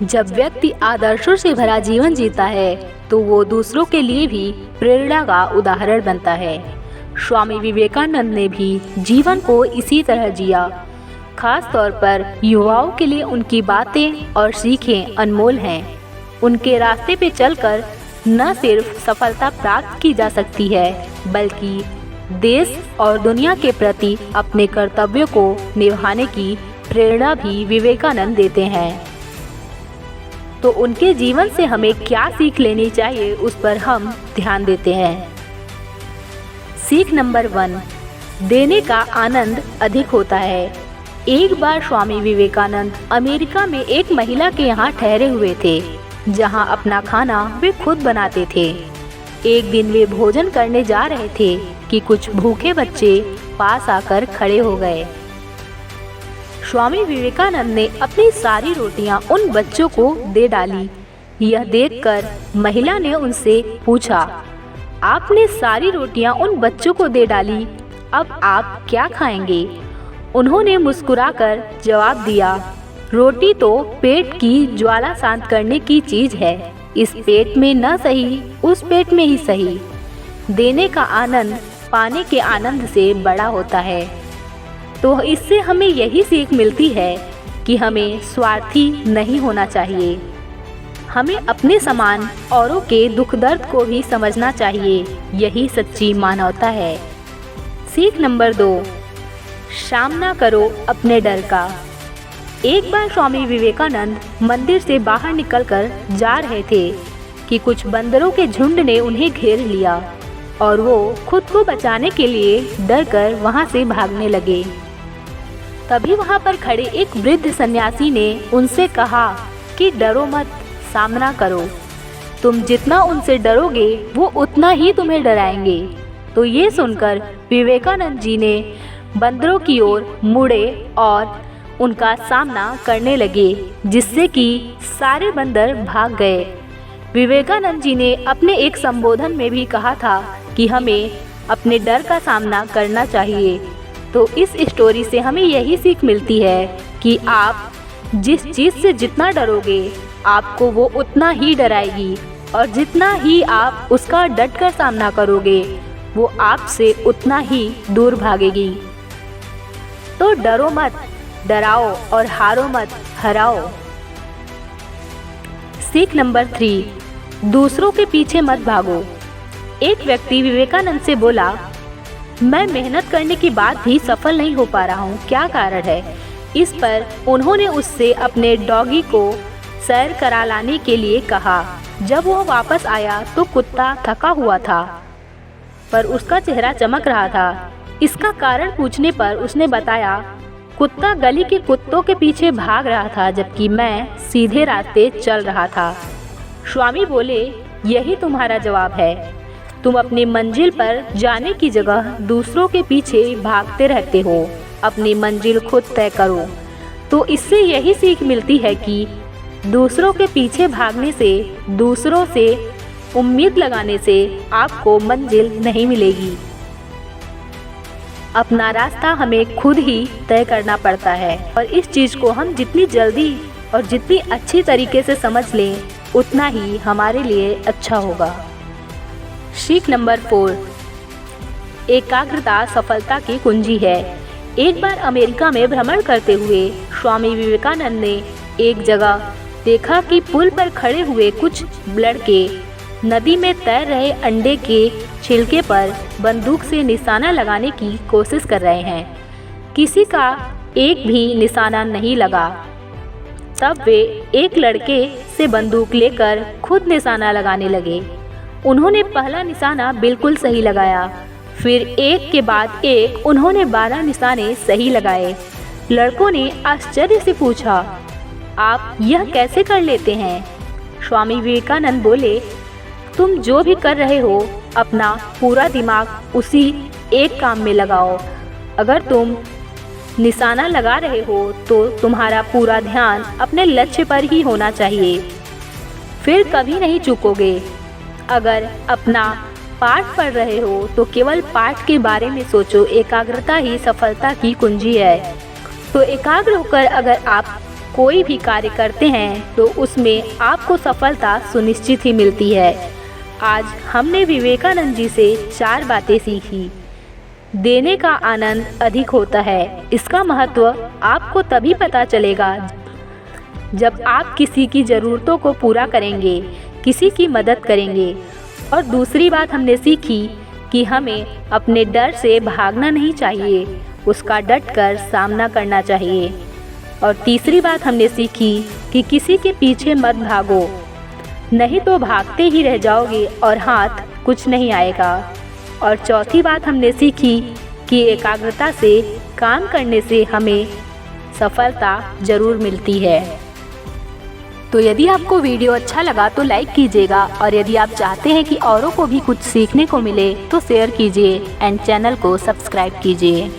जब व्यक्ति आदर्शों से भरा जीवन जीता है तो वो दूसरों के लिए भी प्रेरणा का उदाहरण बनता है। स्वामी विवेकानंद ने भी जीवन को इसी तरह जिया। खास तौर पर युवाओं के लिए उनकी बातें और सीखें अनमोल हैं। उनके रास्ते पे चलकर न सिर्फ सफलता प्राप्त की जा सकती है, बल्कि देश और दुनिया के प्रति अपने कर्तव्यों को निभाने की प्रेरणा भी विवेकानंद देते हैं। तो उनके जीवन से हमें क्या सीख लेनी चाहिए, उस पर हम ध्यान देते हैं। सीख नंबर 1, देने का आनंद अधिक होता है। एक बार स्वामी विवेकानंद अमेरिका में एक महिला के यहाँ ठहरे हुए थे, जहाँ अपना खाना वे खुद बनाते थे। एक दिन वे भोजन करने जा रहे थे कि कुछ भूखे बच्चे पास आकर खड़े हो गए। स्वामी विवेकानंद ने अपनी सारी रोटियां उन बच्चों को दे डाली। यह देखकर महिला ने उनसे पूछा, आपने सारी रोटियां उन बच्चों को दे डाली, अब आप क्या खाएंगे? उन्होंने मुस्कुराकर जवाब दिया, रोटी तो पेट की ज्वाला शांत करने की चीज है। इस पेट में न सही, उस पेट में ही सही। देने का आनंद पाने के आनंद से बड़ा होता है। तो इससे हमें यही सीख मिलती है कि हमें स्वार्थी नहीं होना चाहिए। हमें अपने समान औरों के दुख दर्द को भी समझना चाहिए। यही सच्ची मानवता है। सीख नंबर 2, सामना करो अपने डर का। एक बार स्वामी विवेकानंद मंदिर से बाहर निकलकर जा रहे थे कि कुछ बंदरों के झुंड ने उन्हें घेर लिया और वो खुद को बचाने के लिए डरकर वहां से भागने लगे। तभी वहां पर खड़े एक वृद्ध सन्यासी ने उनसे कहा कि डरो मत, सामना करो। तुम जितना उनसे डरोगे वो उतना ही तुम्हें डराएंगे। तो ये सुनकर विवेकानंद जी ने बंदरों की ओर मुड़े और उनका सामना करने लगे, जिससे कि सारे बंदर भाग गए। विवेकानंद जी ने अपने एक संबोधन में भी कहा था कि हमें अपने डर का सामना करना चाहिए। तो इस स्टोरी से हमें यही सीख मिलती है कि आप जिस चीज़ से जितना डरोगे आपको वो उतना ही डराएगी, और जितना ही आप उसका डट कर सामना करोगे वो आपसे उतना ही दूर भागेगी। तो डरो मत, डराओ, और हारो मत, हराओ। सीख नंबर 3, दूसरों के पीछे मत भागो। एक व्यक्ति विवेकानंद से बोला, मैं मेहनत करने के बाद भी सफल नहीं हो पा रहा हूँ, क्या कारण है? इस पर उन्होंने उससे अपने डॉगी को सैर करा लाने के लिए कहा। जब वह वापस आया तो कुत्ता थका हुआ था, पर उसका चेहरा चमक रहा था। इसका कारण पूछने पर उसने बताया, कुत्ता गली के कुत्तों के पीछे भाग रहा था, जबकि मैं सीधे रास्ते चल रहा था। स्वामी बोले, यही तुम्हारा जवाब है। तुम अपनी मंजिल पर जाने की जगह दूसरों के पीछे भागते रहते हो। अपनी मंजिल खुद तय करो। तो इससे यही सीख मिलती है कि दूसरों के पीछे भागने से, दूसरों से उम्मीद लगाने से आपको मंजिल नहीं मिलेगी। अपना रास्ता हमें खुद ही तय करना पड़ता है, और इस चीज़ को हम जितनी जल्दी और जितनी अच्छी तरीके से समझ लें उतना ही हमारे लिए अच्छा होगा। सीख नंबर 4, एकाग्रता सफलता की कुंजी है। एक बार अमेरिका में भ्रमण करते हुए स्वामी विवेकानंद ने एक जगह देखा कि पुल पर खड़े हुए कुछ लड़के नदी में तैर रहे अंडे के छिलके पर बंदूक से निशाना लगाने की कोशिश कर रहे हैं। किसी का एक भी निशाना नहीं लगा। तब वे एक लड़के से बंदूक लेकर खुद निशाना लगाने लगे। उन्होंने पहला निशाना बिल्कुल सही लगाया। फिर एक के बाद एक उन्होंने 12 निशाने सही लगाए। लड़कों ने आश्चर्य से पूछा, आप यह कैसे कर लेते हैं? स्वामी विवेकानंद बोले, तुम जो भी कर रहे हो अपना पूरा दिमाग उसी एक काम में लगाओ। अगर तुम निशाना लगा रहे हो तो तुम्हारा पूरा ध्यान अपने लक्ष्य पर ही होना चाहिए, फिर कभी नहीं चूकोगे। अगर अपना पाठ पढ़ रहे हो तो केवल पाठ के बारे में सोचो। एकाग्रता ही सफलता की कुंजी है। तो एकाग्र होकर अगर आप कोई भी कार्य करते हैं तो उसमें आपको सफलता सुनिश्चित ही मिलती है। आज हमने विवेकानंद जी से 4 बातें सीखी। देने का आनंद अधिक होता है। इसका महत्व आपको तभी पता चलेगा जब आप किसी की ज़रूरतों को पूरा करेंगे, किसी की मदद करेंगे। और दूसरी बात हमने सीखी कि हमें अपने डर से भागना नहीं चाहिए, उसका डटकर सामना करना चाहिए। और तीसरी बात हमने सीखी कि किसी के पीछे मत भागो, नहीं तो भागते ही रह जाओगे और हाथ कुछ नहीं आएगा। और चौथी बात हमने सीखी कि एकाग्रता से काम करने से हमें सफलता ज़रूर मिलती है। तो यदि आपको वीडियो अच्छा लगा तो लाइक कीजिएगा, और यदि आप चाहते हैं कि औरों को भी कुछ सीखने को मिले तो शेयर कीजिए एंड चैनल को सब्सक्राइब कीजिए।